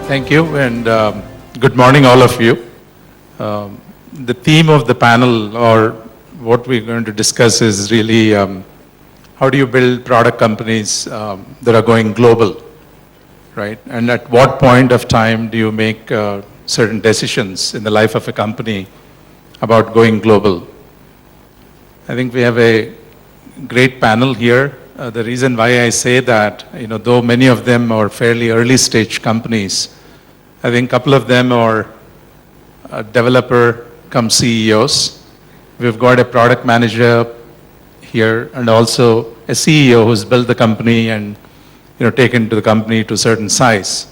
Thank you, and good morning, all of you. The theme of the panel, or what we're going to discuss, is really how do you build product companies that are going global, right? And at what point of time do you make certain decisions in the life of a company about going global? I think we have a great panel here. The reason why I say that, though many of them are fairly early stage companies, I think a couple of them are developer come CEOs. We've got a product manager here and also a CEO who's built the company and taken to the company to a certain size.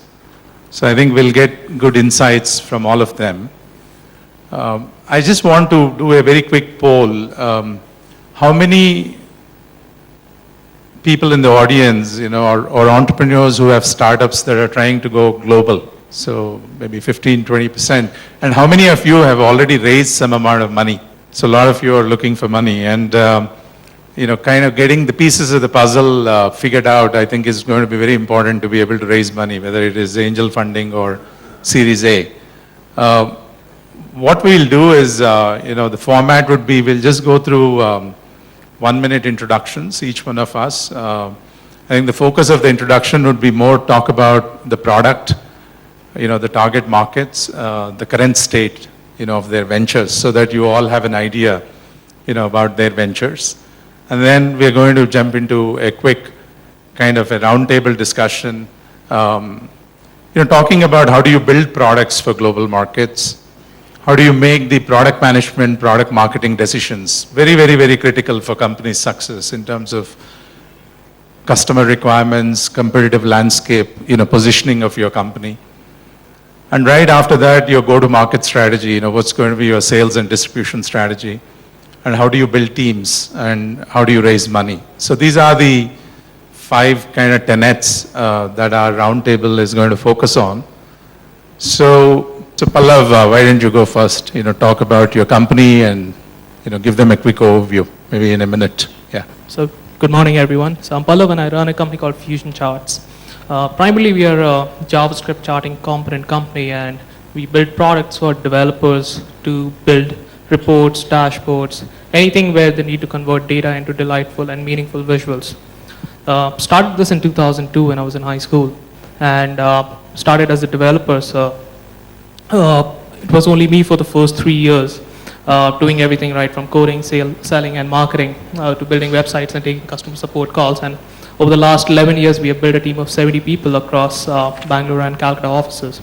So I think we'll get good insights from all of them. I just want to do a very quick poll. How many people in the audience, or entrepreneurs who have startups that are trying to go global? So maybe 15, 20%. And how many of you have already raised some amount of money? So a lot of you are looking for money, and kind of getting the pieces of the puzzle figured out, I think is going to be very important to be able to raise money, whether it is angel funding or Series A. What we'll do is, the format would be, we'll just go through 1-minute introductions, each one of us. I think the focus of the introduction would be more talk about the product, the target markets, the current state, of their ventures, so that you all have an idea, about their ventures. And then we're going to jump into a quick kind of a roundtable discussion, talking about how do you build products for global markets. How do you make the product management, product marketing decisions? Very, very, very critical for company success in terms of customer requirements, competitive landscape, positioning of your company. And right after that, your go-to-market strategy, what's going to be your sales and distribution strategy, and how do you build teams, and how do you raise money? So these are the 5 kind of tenets that our roundtable is going to focus on. So Pallav, why don't you go first? Talk about your company and give them a quick overview, maybe in a minute. Yeah. So good morning, everyone. So I'm Pallav, and I run a company called FusionCharts. Primarily, we are a JavaScript charting component company, and we build products for developers to build reports, dashboards, anything where they need to convert data into delightful and meaningful visuals. Started this in 2002 when I was in high school, and started as a developer. So it was only me for the first 3 years, doing everything right from coding, selling, and marketing to building websites and taking customer support calls. And over the last 11 years, we have built a team of 70 people across Bangalore and Calcutta offices.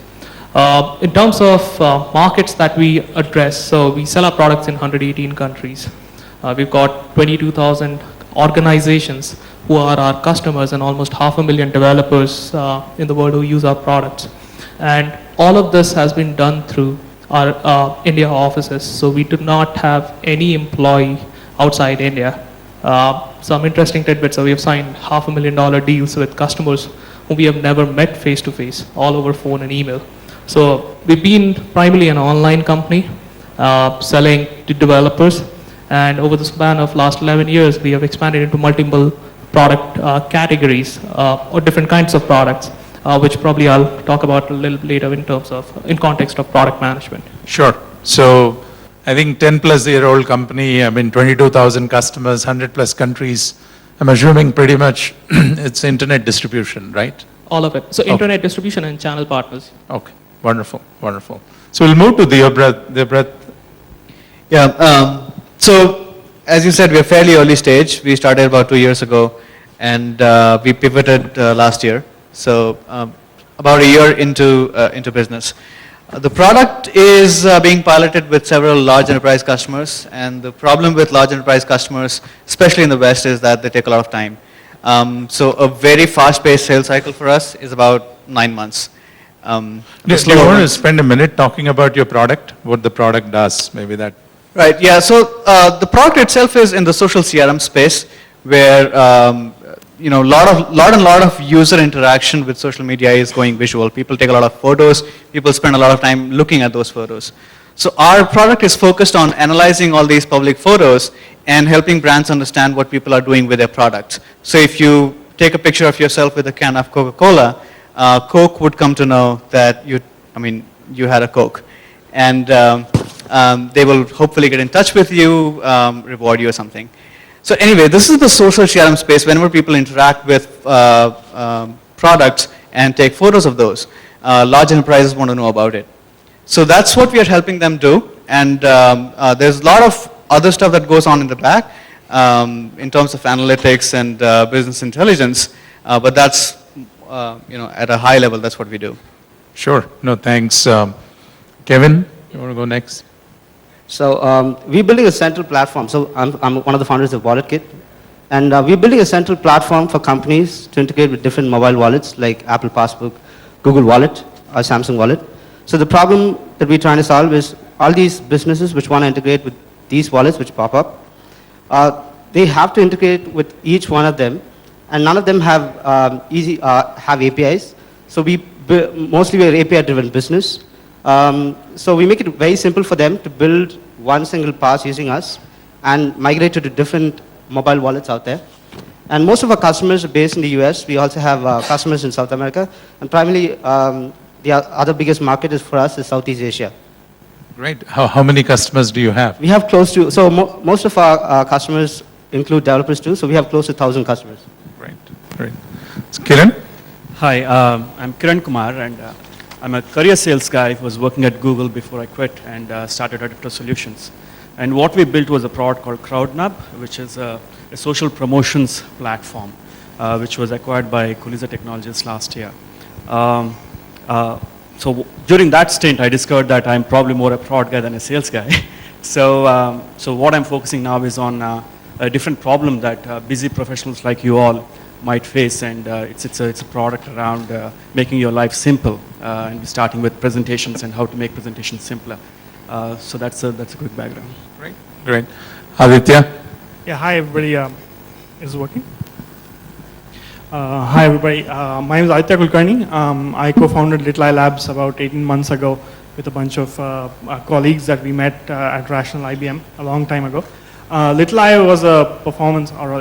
In terms of markets that we address, so we sell our products in 118 countries. We've got 22,000 organizations who are our customers, and almost 500,000 developers in the world who use our products. And all of this has been done through our India offices. So we do not have any employee outside India. Some interesting tidbits. So we have signed $500,000 deals with customers whom we have never met face to face, all over phone and email. So we've been primarily an online company selling to developers. And over the span of last 11 years, we have expanded into multiple product categories or different kinds of products, which probably I'll talk about a little later in context of product management. Sure. So I think 10-plus-year-old company, 22,000 customers, 100-plus countries. I'm assuming pretty much it's internet distribution, right? All of it. So internet distribution and channel partners. Okay. Wonderful. Wonderful. So we'll move to Devbrat. Yeah. So as you said, we're fairly early stage. We started about 2 years ago, and we pivoted last year. So about a year into business. The product is being piloted with several large enterprise customers, and the problem with large enterprise customers, especially in the West, is that they take a lot of time. So a very fast-paced sales cycle for us is about 9 months. Do you want to spend a minute talking about your product, what the product does, maybe that? Right, yeah, so the product itself is in the social CRM space, where lot of user interaction with social media is going visual. People take a lot of photos, people spend a lot of time looking at those photos. So our product is focused on analyzing all these public photos and helping brands understand what people are doing with their products. So if you take a picture of yourself with a can of Coca-Cola, Coke would come to know that you had a Coke. And they will hopefully get in touch with you, reward you or something. So anyway, this is the social CRM space. Whenever people interact with products and take photos of those, large enterprises want to know about it. So that's what we are helping them do. And there's a lot of other stuff that goes on in the back in terms of analytics and business intelligence. But that's, at a high level, that's what we do. Sure. No, thanks. Kevin, you want to go next? So we're building a central platform. So I'm one of the founders of WaterKit. And we're building a central platform for companies to integrate with different mobile wallets like Apple Passbook, Google Wallet, or Samsung Wallet. So the problem that we're trying to solve is all these businesses which want to integrate with these wallets which pop up, they have to integrate with each one of them, and none of them have have APIs. So mostly we're an API-driven business. So we make it very simple for them to build one single pass using us and migrate to the different mobile wallets out there. And most of our customers are based in the US. We also have customers in South America. And primarily, the other biggest market is for us is Southeast Asia. Great. How many customers do you have? We have close to, so most of our customers include developers too. So we have close to 1,000 customers. Great. Great. So Kiran? Hi, I'm Kiran Kumar, and I'm a career sales guy who was working at Google before I quit and started Adapter Solutions. And what we built was a product called CrowdNub, which is a social promotions platform, which was acquired by Kulisa Technologies last year. So during that stint, I discovered that I'm probably more a product guy than a sales guy. So what I'm focusing now is on a different problem that busy professionals like you all might face, and it's a product around making your life simple, and we're starting with presentations and how to make presentations simpler. So that's a quick background. Great. Great. Aditya? Yeah, hi everybody. Is it working? Hi everybody. My name is Aditya Kulkarni. I co-founded LittleEye Labs about 18 months ago with a bunch of colleagues that we met at Rational IBM a long time ago. LittleEye was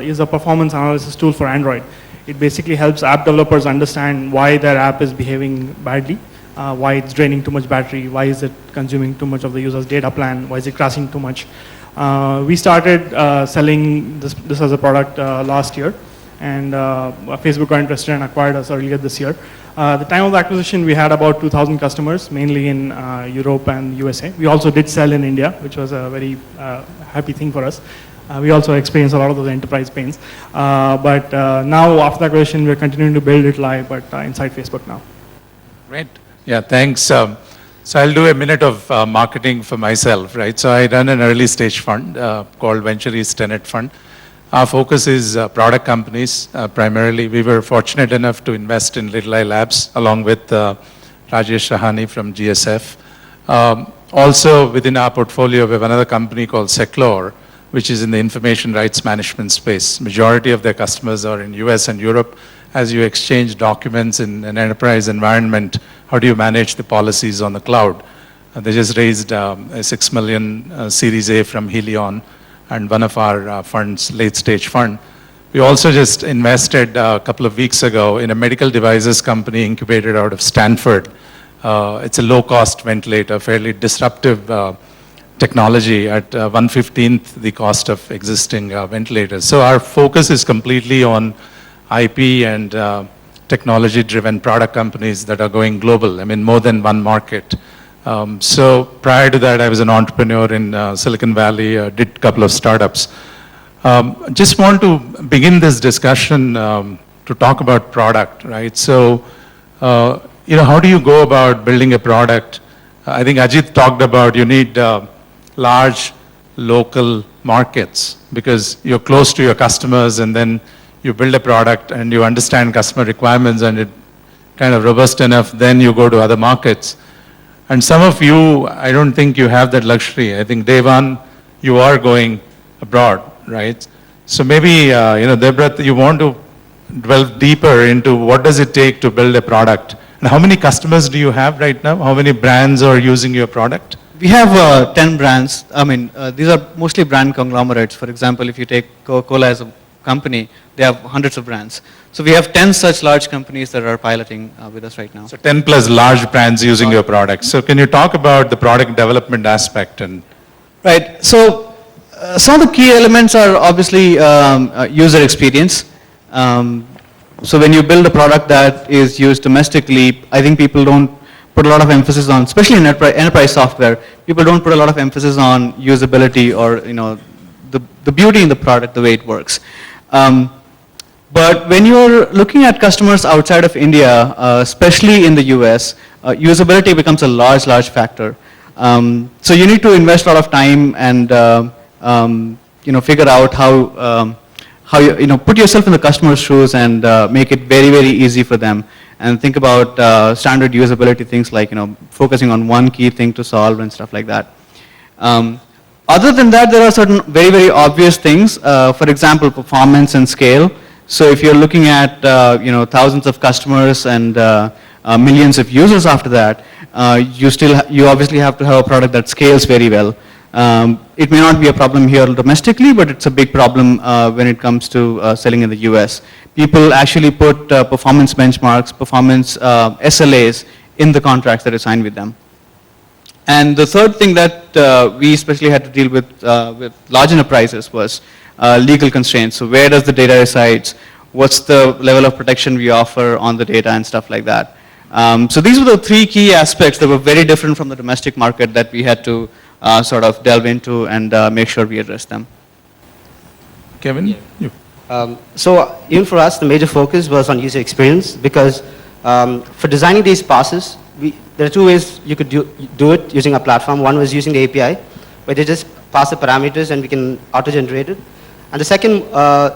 is a performance analysis tool for Android. It basically helps app developers understand why their app is behaving badly, why it's draining too much battery, why is it consuming too much of the user's data plan, why is it crashing too much. We started selling this as a product last year, and Facebook got interested and acquired us earlier this year. At the time of the acquisition, we had about 2,000 customers, mainly in Europe and USA. We also did sell in India, which was a very happy thing for us. We also experienced a lot of those enterprise pains. But now, after the acquisition, we're continuing to build LittleEye, but inside Facebook now. Great. Yeah, thanks. So I'll do a minute of marketing for myself, right? So I run an early stage fund called Ventureast Tenet Fund. Our focus is product companies. Primarily, we were fortunate enough to invest in LittleEye Labs along with Rajesh Rahani from GSF. Also, within our portfolio, we have another company called Seclor, which is in the information rights management space. Majority of their customers are in US and Europe. As you exchange documents in an enterprise environment, how do you manage the policies on the cloud? They just raised a 6 million Series A from Helion, and one of our funds, late stage fund. We also just invested a couple of weeks ago in a medical devices company incubated out of Stanford. It's a low cost ventilator, fairly disruptive technology at 1/15th the cost of existing ventilators. So our focus is completely on IP and technology-driven product companies that are going global. I mean, more than one market. So prior to that, I was an entrepreneur in Silicon Valley, did a couple of startups. Just want to begin this discussion to talk about product, right? So, how do you go about building a product? I think Ajit talked about you need large local markets because you're close to your customers, and then you build a product and you understand customer requirements and it kind of robust enough, then you go to other markets. And some of you, I don't think you have that luxury. I think day one, you are going abroad, right? So maybe, Debra, you want to delve deeper into what does it take to build a product? And how many customers do you have right now? How many brands are using your product? We have 10 brands. I mean, these are mostly brand conglomerates. For example, if you take Coca-Cola as company, they have hundreds of brands. So we have 10 such large companies that are piloting with us right now. So 10 plus large brands using your product. So can you talk about the product development aspect? And Right. So some of the key elements are obviously user experience. So when you build a product that is used domestically, I think people don't put a lot of emphasis on, especially in enterprise software, people don't put a lot of emphasis on usability or the beauty in the product, the way it works. But when you're looking at customers outside of India, especially in the US, usability becomes a large factor. So you need to invest a lot of time and figure out how you put yourself in the customer's shoes and make it very easy for them. And think about standard usability things like focusing on one key thing to solve and stuff like that. Other than that, there are certain very obvious things. For example, performance and scale. So if you're looking at thousands of customers and millions of users after that, you obviously have to have a product that scales very well. It may not be a problem here domestically, but it's a big problem when it comes to selling in the US. People actually put performance benchmarks, performance SLAs in the contracts that are signed with them. And the third thing that we especially had to deal with large enterprises was legal constraints. So where does the data reside? What's the level of protection we offer on the data and stuff like that. So these were the three key aspects that were very different from the domestic market that we had to sort of delve into and make sure we address them. Kevin? You. So even for us, the major focus was on user experience because for designing these passes, there are two ways you could do it using our platform. One was using the API, where they just pass the parameters and we can auto-generate it. And the second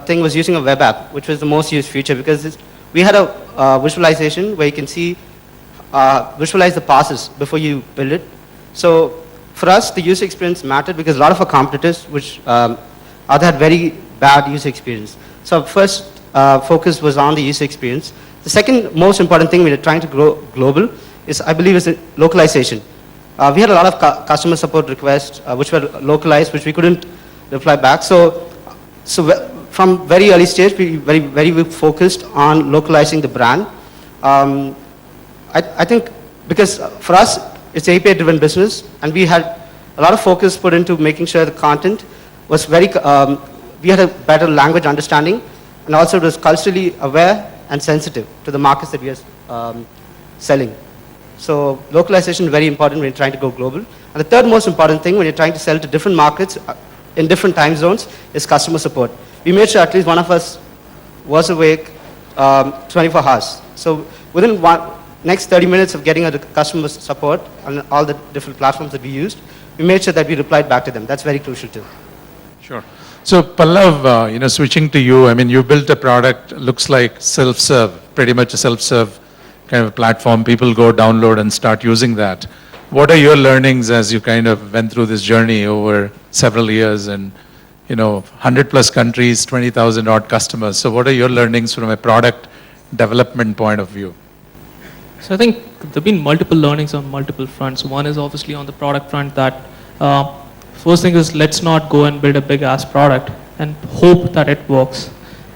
thing was using a web app, which was the most used feature because we had a visualization where you can see, visualize the passes before you build it. So for us, the user experience mattered because a lot of our competitors, which had very bad user experience. So our first focus was on the user experience. The second most important thing we are trying to grow global is, I believe, is localization. We had a lot of customer support requests which were localized, which we couldn't reply back. So from very early stage, we very focused on localizing the brand. I think because for us, it's API-driven business, and we had a lot of focus put into making sure the content was we had a better language understanding, and also it was culturally aware and sensitive to the markets that we are selling. So localization is very important when you're trying to go global. And the third most important thing when you're trying to sell to different markets in different time zones is customer support. We made sure at least one of us was awake 24 hours. So within next 30 minutes of getting a customer support on all the different platforms that we used, we made sure that we replied back to them. That's very crucial too. Sure. So Pallav, switching to you, I mean, you built a product, looks like self-serve, pretty much a self-serve kind of platform. People go download and start using that. What are your learnings as you kind of went through this journey over several years and 100 plus countries, 20,000 odd customers. So what are your learnings from a product development point of view? So I think there have been multiple learnings on multiple fronts. One is obviously on the product front that first thing is let's not go and build a big ass product and hope that it works.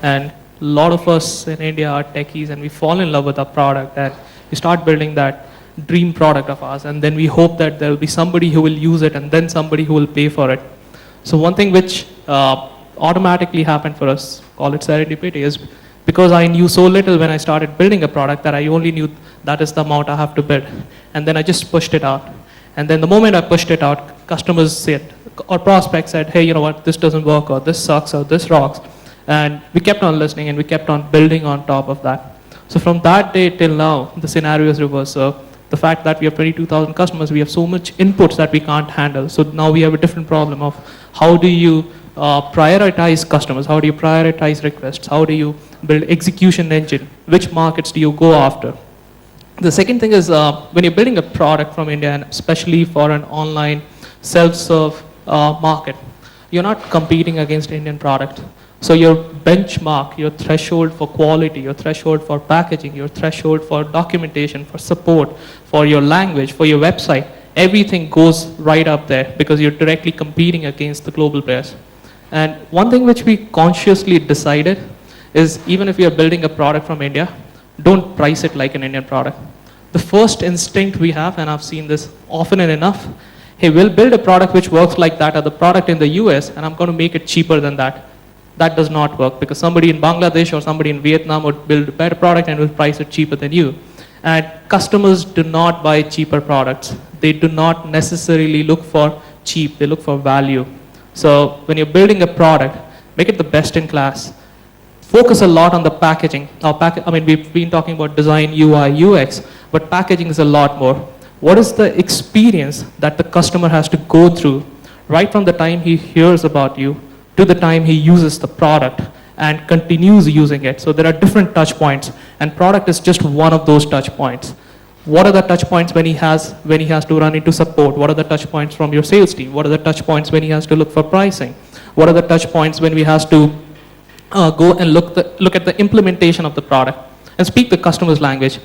And a lot of us in India are techies and we fall in love with our product and we start building that dream product of ours, and then we hope that there will be somebody who will use it and then somebody who will pay for it. So one thing which automatically happened for us, call it serendipity, is because I knew so little when I started building a product that I only knew that is the amount I have to build. And then I just pushed it out. And then the moment I pushed it out, customers said, or prospects said, hey, you know what, this doesn't work, or this sucks, or this rocks. And we kept on listening and we kept on building on top of that. So from that day till now, the scenario is reversed. So the fact that we have 22,000 customers, we have so much inputs that we can't handle. So now we have a different problem of how do you prioritize customers? How do you prioritize requests? How do you build execution engine? Which markets do you go after? The second thing is when you're building a product from India, and especially for an online self-serve market, you're not competing against Indian product. So your benchmark, your threshold for quality, your threshold for packaging, your threshold for documentation, for support, for your language, for your website, everything goes right up there because you're directly competing against the global players. And one thing which we consciously decided is even if we are building a product from India, don't price it like an Indian product. The first instinct we have, and I've seen this often and enough, hey, we'll build a product which works like that other product in the US, and I'm going to make it cheaper than that. That does not work because somebody in Bangladesh or somebody in Vietnam would build a better product and will price it cheaper than you. And customers do not buy cheaper products. They do not necessarily look for cheap, they look for value. So when you're building a product, make it the best in class. Focus a lot on the packaging. We've been talking about design, UI, UX, but packaging is a lot more. What is the experience that the customer has to go through right from the time he hears about you to the time he uses the product and continues using it? So there are different touch points, and product is just one of those touch points. What are the touch points when he has to run into support? What are the touch points from your sales team? What are the touch points when he has to look for pricing? What are the touch points when he has to go and look at the implementation of the product and speak the customer's language?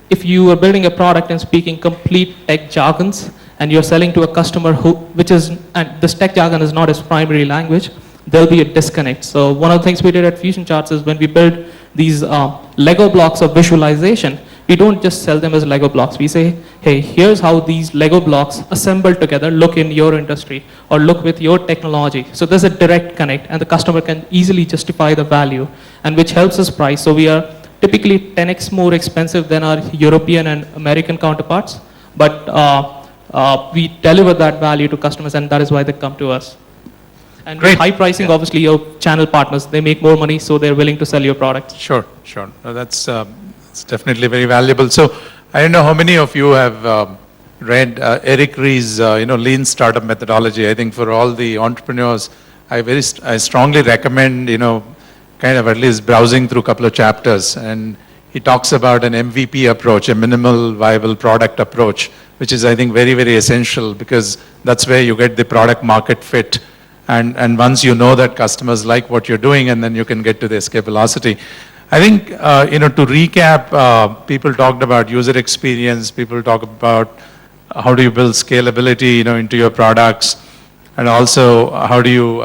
If you are building a product and speaking complete tech jargons and you're selling to a customer and this tech jargon is not his primary language, there'll be a disconnect. So one of the things we did at FusionCharts is when we build these Lego blocks of visualization, we don't just sell them as Lego blocks. We say, hey, here's how these Lego blocks assembled together look in your industry or look with your technology. So there's a direct connect and the customer can easily justify the value, and which helps us price. So we are typically 10x more expensive than our European and American counterparts, but we deliver that value to customers, and that is why they come to us. And with high pricing, obviously your channel partners, they make more money, so they're willing to sell your product. Sure. No, that's it's definitely very valuable. So I don't know how many of you have read Eric Ries's lean startup methodology. I think for all the entrepreneurs, I strongly recommend kind of at least browsing through a couple of chapters. And he talks about an MVP approach, a minimal viable product approach, which is I think very, very essential because that's where you get the product market fit. And once you know that customers like what you're doing, and then you can get to the escape velocity. I think, to recap, people talked about user experience, people talk about how do you build scalability, into your products, and also how do you,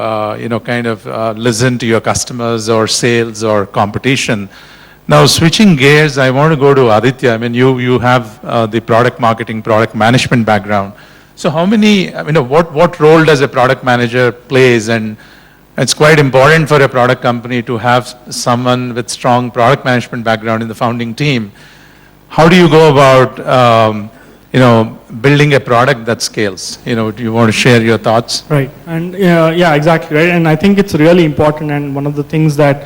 listen to your customers or sales or competition. Now, switching gears, I want to go to Aditya. I mean, you have the product marketing, product management background. So how many, what role does a product manager plays? And it's quite important for a product company to have someone with strong product management background in the founding team. How do you go about, building a product that scales? Do you want to share your thoughts? Right, and yeah, exactly, right. And I think it's really important, and one of the things that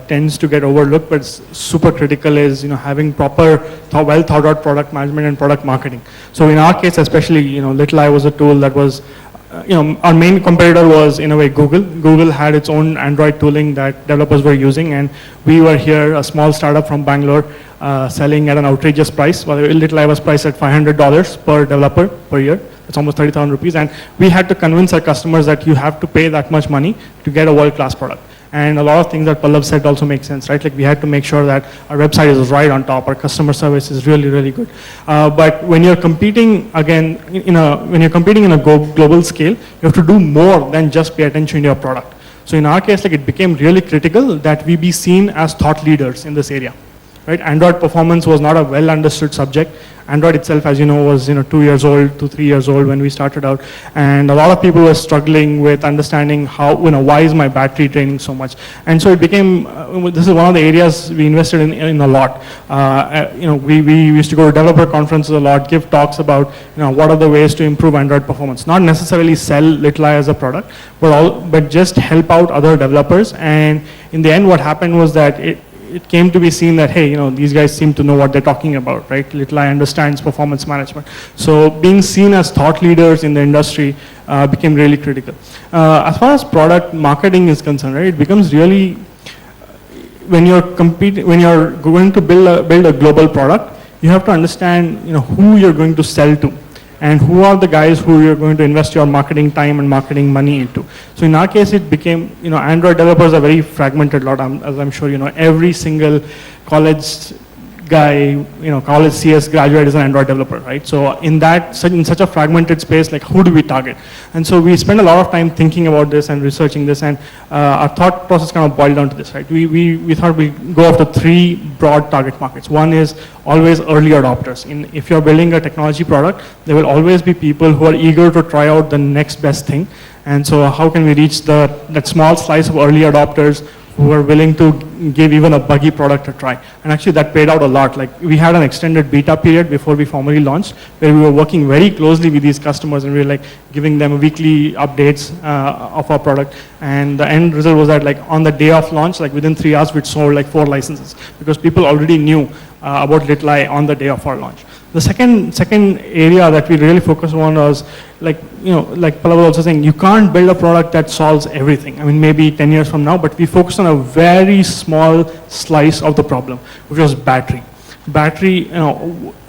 tends to get overlooked, but it's super critical, is having proper, well thought out product management and product marketing. So in our case, especially, LittleEye was a tool that was, our main competitor was in a way Google. Google had its own Android tooling that developers were using, and we were here, a small startup from Bangalore, selling at an outrageous price. Well, LittleEye was priced at $500 per developer per year. It's almost 30,000 rupees, and we had to convince our customers that you have to pay that much money to get a world-class product. And a lot of things that Pallav said also make sense, right? Like we had to make sure that our website is right on top, our customer service is really, really good. But when you're competing again, when you're competing in a global scale, you have to do more than just pay attention to your product. So in our case, it became really critical that we be seen as thought leaders in this area. Right? Android performance was not a well understood subject. Android itself, as you know, was 2 years old to 3 years old when we started out, and a lot of people were struggling with understanding how, why is my battery draining so much? And so it became, this is one of the areas we invested in a lot. We used to go to developer conferences a lot, give talks about what are the ways to improve Android performance. Not necessarily sell LittleEye as a product, but just help out other developers. And in the end, what happened was that it came to be seen that, hey, these guys seem to know what they're talking about, right? LittleEye understands performance management. So being seen as thought leaders in the industry became really critical. As far as product marketing is concerned, right, it becomes really, when you're going to build a global product, you have to understand, who you're going to sell to, and who are the guys who you're going to invest your marketing time and marketing money into. So in our case, it became, Android developers are very fragmented lot, as I'm sure every single college guy, college CS graduate is an Android developer, right? So in such a fragmented space, like who do we target? And so we spend a lot of time thinking about this and researching this, and our thought process kind of boiled down to this, right? We thought we'd go after 3 broad target markets. One is always early adopters. If you're building a technology product, there will always be people who are eager to try out the next best thing. And so how can we reach that small slice of early adopters who are willing to give even a buggy product a try? And actually that paid out a lot. Like we had an extended beta period before we formally launched, where we were working very closely with these customers, and we were like giving them weekly updates of our product. And the end result was that like on the day of launch, like within 3 hours, we'd sold like 4 licenses, because people already knew about LittleEye on the day of our launch. The second area that we really focused on was like Pallav was also saying, you can't build a product that solves everything. I mean, maybe 10 years from now, but we focused on a very small slice of the problem, which was battery. Battery,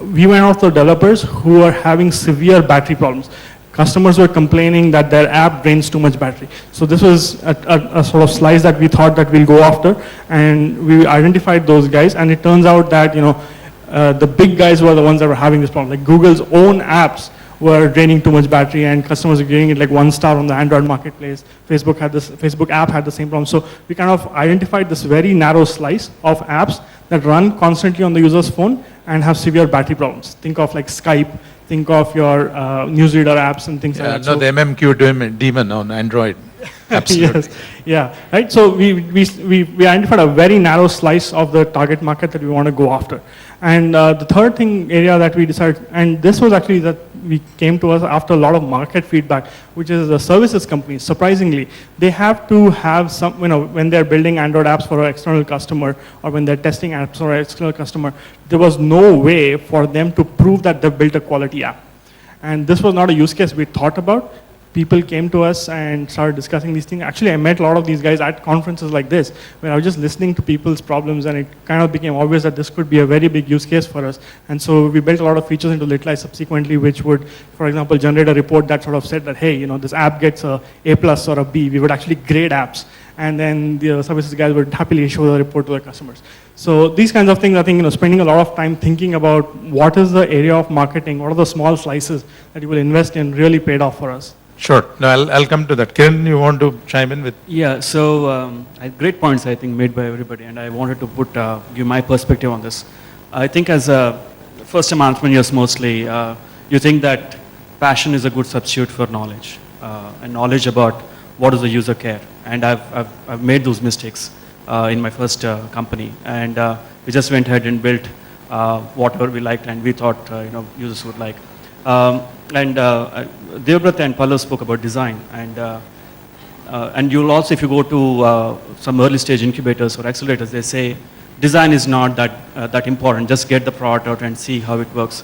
we went after developers who are having severe battery problems. Customers were complaining that their app drains too much battery. So this was a sort of slice that we thought that we'll go after, and we identified those guys, and it turns out that, the big guys were the ones that were having this problem. Like Google's own apps were draining too much battery, and customers were giving it like 1 star on the Android marketplace. Facebook app had the same problem. So we kind of identified this very narrow slice of apps that run constantly on the user's phone and have severe battery problems. Think of like Skype, think of your newsreader apps and things like that. The MMQ demon on Android. Absolutely. Yes. Yeah, right. So we identified a very narrow slice of the target market that we want to go after. And the third area that we decided, and this was actually that we came to us after a lot of market feedback, which is the services companies. Surprisingly, they have to have some, when they're building Android apps for an external customer, or when they're testing apps for an external customer, there was no way for them to prove that they've built a quality app. And this was not a use case we thought about. People came to us and started discussing these things. Actually, I met a lot of these guys at conferences like this, where I was just listening to people's problems, and it kind of became obvious that this could be a very big use case for us. And so we built a lot of features into LittleEye subsequently, which would, for example, generate a report that sort of said that, hey, this app gets a A+ or a B. We would actually grade apps, and then the services guys would happily show the report to their customers. So these kinds of things, I think, spending a lot of time thinking about what is the area of marketing, what are the small slices that you will invest in, really paid off for us. Sure. No, I'll come to that. Kiran, you want to chime in with? Yeah, so great points, I think, made by everybody, and I wanted to give my perspective on this. I think as first-time entrepreneurs mostly, you think that passion is a good substitute for knowledge, and knowledge about what does the user care. And I've made those mistakes in my first company, and we just went ahead and built whatever we liked and we thought users would like. Deobrata and Pallav spoke about design, and you'll also, if you go to some early stage incubators or accelerators, they say design is not that important. Just get the product out and see how it works.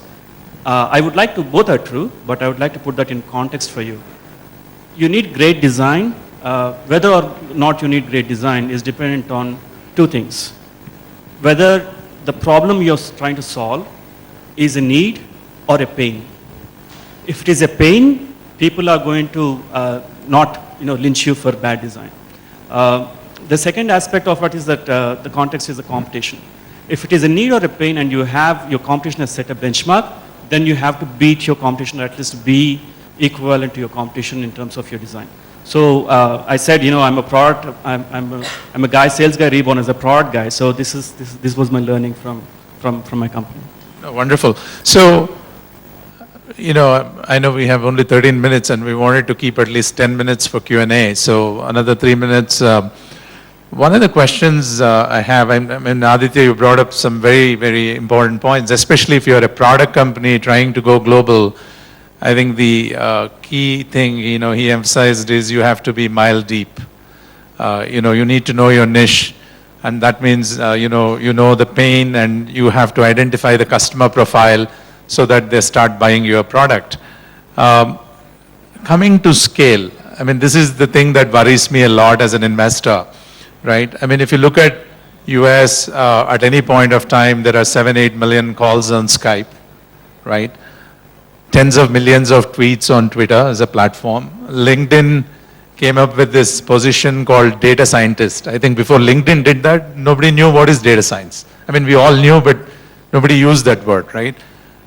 I would like to, both are true, but I would like to put that in context for you. You need great design. Whether or not you need great design is dependent on 2 things. Whether the problem you're trying to solve is a need or a pain. If it is a pain, people are going to not lynch you for bad design. The second aspect of it is that the context is the competition. If it is a need or a pain and you have your competition has set a benchmark, then you have to beat your competition, or at least be equivalent to your competition in terms of your design. So I said, I'm a product, I'm a guy, sales guy reborn as a product guy. So this was my learning from my company. Oh, wonderful. So, I know we have only 13 minutes and we wanted to keep at least 10 minutes for Q&A. So another 3 minutes. One of the questions I have, Aditya, you brought up some very, very important points, especially if you're a product company trying to go global. I think the key thing, he emphasized is you have to be mile deep. You need to know your niche, and that means, you know the pain, and you have to identify the customer profile so that they start buying your product. Coming to scale, this is the thing that worries me a lot as an investor, right? If you look at US, at any point of time, there are 7-8 million calls on Skype, right? Tens of millions of tweets on Twitter as a platform. LinkedIn came up with this position called data scientist. I think before LinkedIn did that, nobody knew what is data science. We all knew, but Nobody used that word, right?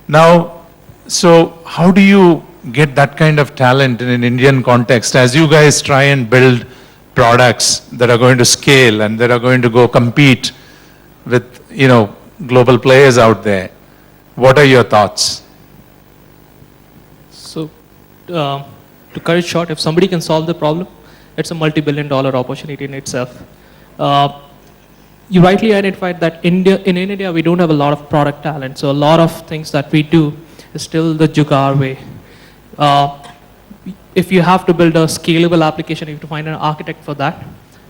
Now, so how do you get that kind of talent in an Indian context as you guys try and build products that are going to scale and that are going to go compete with, global players out there? What are your thoughts? So, to cut it short, if somebody can solve the problem, it's a multi-billion-dollar opportunity in itself. You rightly identified that in India, we don't have a lot of product talent. So a lot of things that we do is still the jugaad way. If you have to build a scalable application, you have to find an architect for that.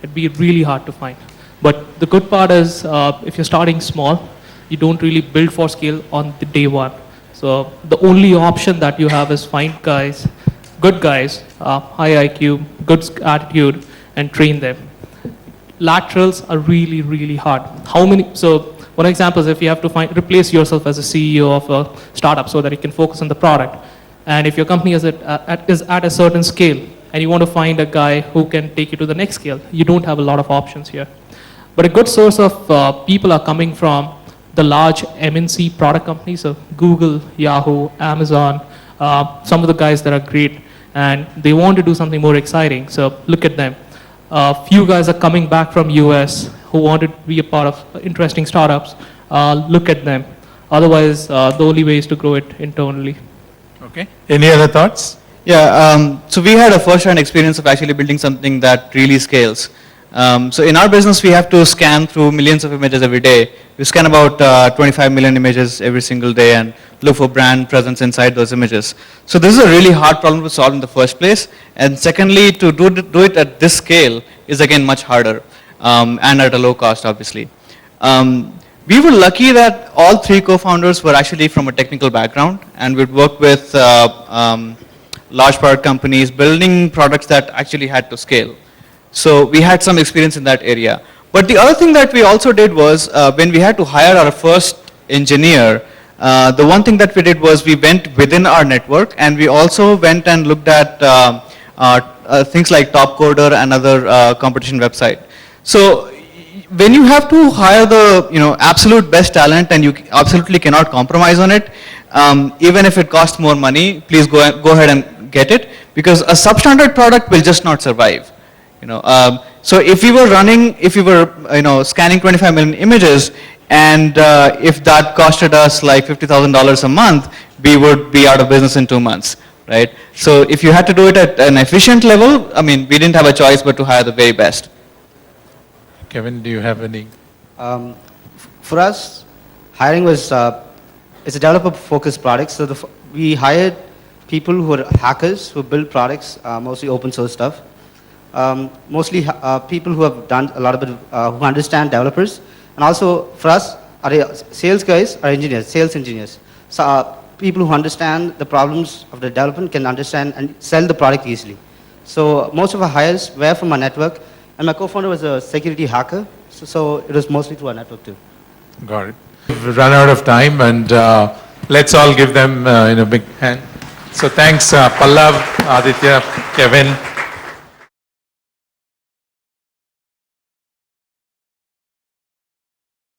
It'd be really hard to find. But the good part is, if you're starting small, you don't really build for scale on the day one. So the only option that you have is find guys, good guys, high IQ, good attitude, and train them. Laterals are really, really hard. So one example is if you have to replace yourself as a CEO of a startup so that you can focus on the product. And if your company is at a certain scale and you want to find a guy who can take you to the next scale, you don't have a lot of options here. But a good source of people are coming from the large MNC product companies, so Google, Yahoo, Amazon, some of the guys that are great, and they want to do something more exciting, so look at them. Few guys are coming back from US who want to be a part of interesting startups. Look at them. Otherwise, the only way is to grow it internally. Okay. Any other thoughts? Yeah, so we had a first-hand experience of actually building something that really scales. So in our business, we have to scan through millions of images every day. We scan about 25 million images every single day and look for brand presence inside those images. So this is a really hard problem to solve in the first place. And secondly, to do it at this scale is again much harder and at a low cost, obviously. We were lucky that all three co-founders were actually from a technical background, and we'd worked with large product companies building products that actually had to scale. So we had some experience in that area. But the other thing that we also did was when we had to hire our first engineer, the one thing that we did was we went within our network and we also went and looked at things like Topcoder and other competition website. So when you have to hire the absolute best talent and you absolutely cannot compromise on it, even if it costs more money, please go ahead and get it, because a substandard product will just not survive. So if we were scanning 25 million images, and if that costed us like $50,000 a month, we would be out of business in 2 months, right? So if you had to do it at an efficient level, I mean, we didn't have a choice but to hire the very best. Kevin, do you have any? For us, hiring was, it's a developer-focused product, so we hired people who are hackers, who build products, mostly open source stuff. Mostly people who have done a lot of it, who understand developers. And also for us, our sales guys are engineers, sales engineers. So people who understand the problems of the development can understand and sell the product easily. So most of our hires were from our network, and my co-founder was a security hacker, so it was mostly through our network too. Got it. We've run out of time, and let's all give them a big hand. So thanks, Pallav, Aditya, Kevin.